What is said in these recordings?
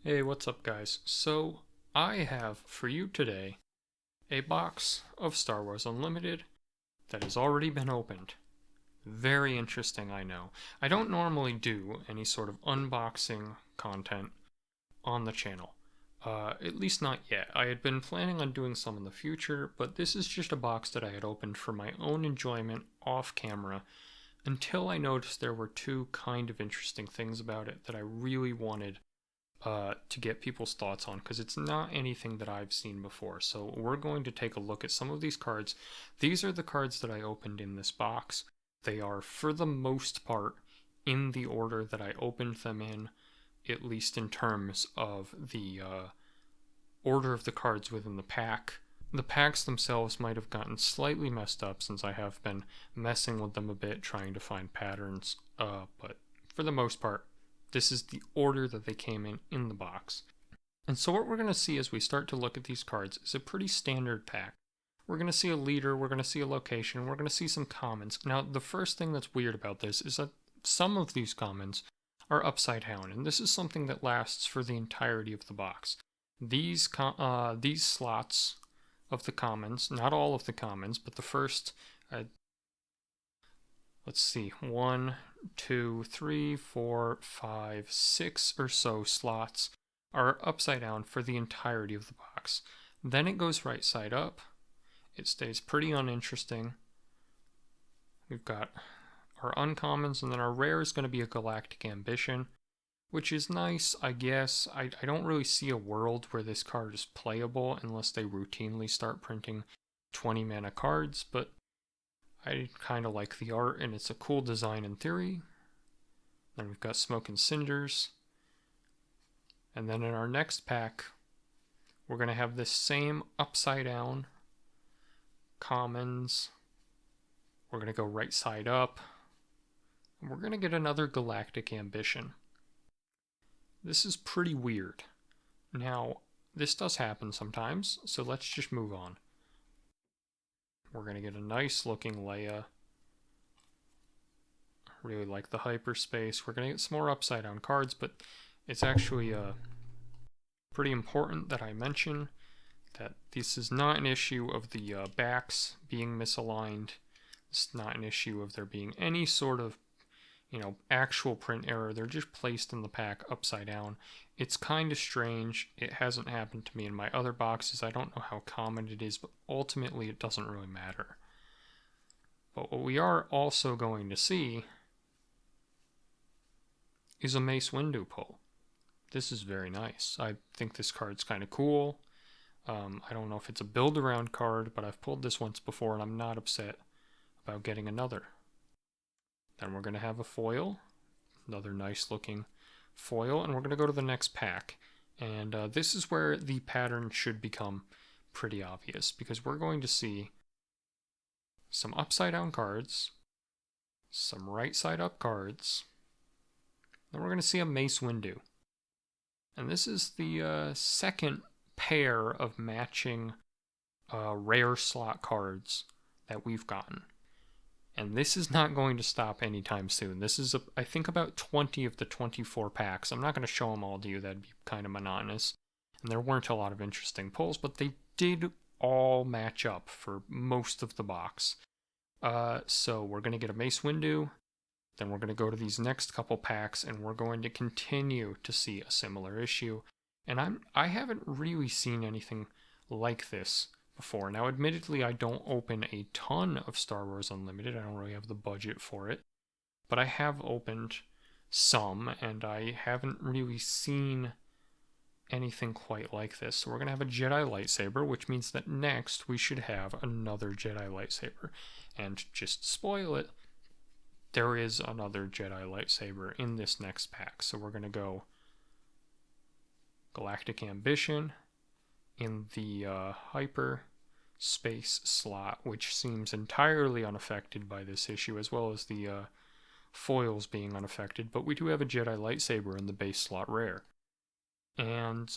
Hey, what's up, guys? So, I have for you today a box of Star Wars Unlimited that has already been opened. Very interesting, I know. I don't normally do any sort of unboxing content on the channel. At least not yet. I had been planning on doing some in the future, but this is just a box that I had opened for my own enjoyment off camera until I noticed there were two kind of interesting things about it that I really wanted to get people's thoughts on because it's not anything that I've seen before. So we're going to take a look at some of these cards. These are the cards that I opened in this box. They are, for the most part, in the order that I opened them in, at least in terms of the order of the cards within the pack. The packs themselves might have gotten slightly messed up since I have been messing with them a bit, trying to find patterns, but for the most part, this is the order that they came in the box. And so what we're going to see as we start to look at these cards is a pretty standard pack. We're going to see a leader, we're going to see a location, we're going to see some commons. Now, the first thing that's weird about this is that some of these commons are upside down, and this is something that lasts for the entirety of the box. These slots of the commons, not all of the commons, but the first, let's see, 1, 2, 3, 4, 5, 6 or so slots are upside down for the entirety of the box. Then it goes right side up. It stays pretty uninteresting. We've got our uncommons, and then our rare is going to be a Galactic Ambition, which is nice, I guess. I don't really see a world where this card is playable unless they routinely start printing 20 mana cards, but I kind of like the art, and it's a cool design in theory. Then we've got Smoke and Cinders. And then in our next pack, we're going to have this same upside down commons. We're going to go right side up. And we're going to get another Galactic Ambition. This is pretty weird. Now, this does happen sometimes, so let's just move on. We're going to get a nice looking Leia. Really like the hyperspace. We're going to get some more upside down cards, but it's actually pretty important that I mention that this is not an issue of the backs being misaligned. It's not an issue of there being any sort of, actual print error. They're just placed in the pack upside down. It's kind of strange. It hasn't happened to me in my other boxes. I don't know how common it is, but ultimately it doesn't really matter. But what we are also going to see is a Mace Windu pull. This is very nice. I think this card's kind of cool. I don't know if it's a build around card, but I've pulled this once before and I'm not upset about getting another. Then we're going to have a foil, another nice looking foil, and we're going to go to the next pack. And this is where the pattern should become pretty obvious, because we're going to see some upside down cards, some right side up cards, then we're going to see a Mace Windu. And this is the second pair of matching rare slot cards that we've gotten. And this is not going to stop anytime soon. This is, I think, about 20 of the 24 packs. I'm not going to show them all to you. That'd be kind of monotonous. And there weren't a lot of interesting pulls, but they did all match up for most of the box. So we're going to get a Mace Windu. Then we're going to go to these next couple packs, and we're going to continue to see a similar issue. And I haven't really seen anything like this before. Now, admittedly, I don't open a ton of Star Wars Unlimited. I don't really have the budget for it. But I have opened some, and I haven't really seen anything quite like this. So we're going to have a Jedi lightsaber, which means that next we should have another Jedi lightsaber. And just to spoil it, there is another Jedi lightsaber in this next pack. So we're going to go Galactic Ambition in the hyper space slot, which seems entirely unaffected by this issue, as well as the foils being unaffected. But we do have a Jedi lightsaber in the base slot rare. And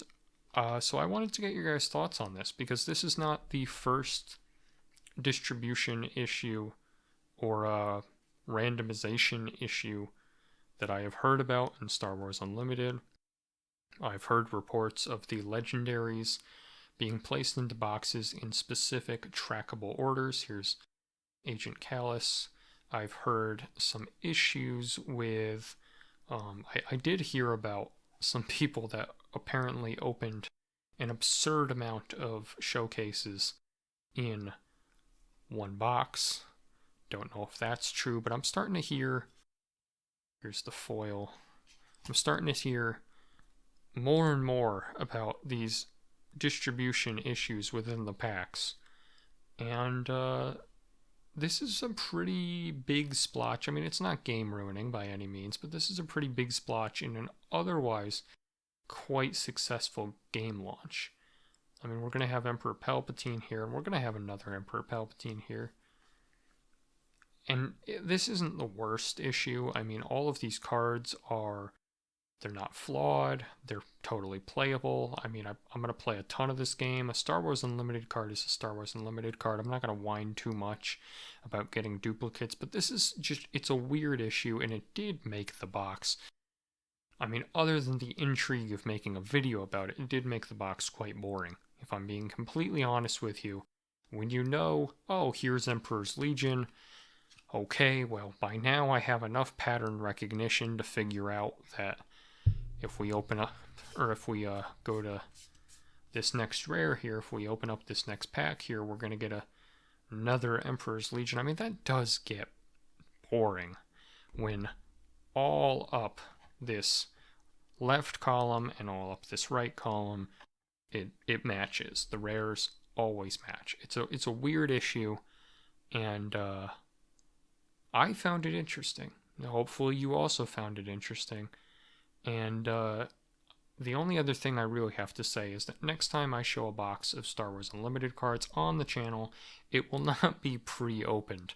so I wanted to get your guys' thoughts on this, because this is not the first distribution issue or randomization issue that I have heard about in Star Wars Unlimited. I've heard reports of the legendaries being placed into boxes in specific trackable orders. Here's Agent Callus. I've heard some issues with. I did hear about some people that apparently opened an absurd amount of showcases in one box. Don't know if that's true, but I'm starting to hear. Here's the foil. I'm starting to hear more and more about these distribution issues within the packs. And this is a pretty big splotch. I mean, it's not game ruining by any means, but this is a pretty big splotch in an otherwise quite successful game launch. I mean, we're going to have Emperor Palpatine here, and we're going to have another Emperor Palpatine here. And this isn't the worst issue. I mean, all of these cards are, they're not flawed. They're totally playable. I mean, I'm going to play a ton of this game. A Star Wars Unlimited card is a Star Wars Unlimited card. I'm not going to whine too much about getting duplicates, but this is just, it's a weird issue, and it did make the box. I mean, other than the intrigue of making a video about it, it did make the box quite boring. If I'm being completely honest with you, when you know, oh, here's Emperor's Legion, okay, well, by now I have enough pattern recognition to figure out that if we open up, or if we go to this next rare here, if we open up this next pack here, we're going to get another Emperor's Legion. I mean, that does get boring when all up this left column and all up this right column, it matches. The rares always match. It's a weird issue, and I found it interesting. Hopefully you also found it interesting. And the only other thing I really have to say is that next time I show a box of Star Wars Unlimited cards on the channel, it will not be pre-opened.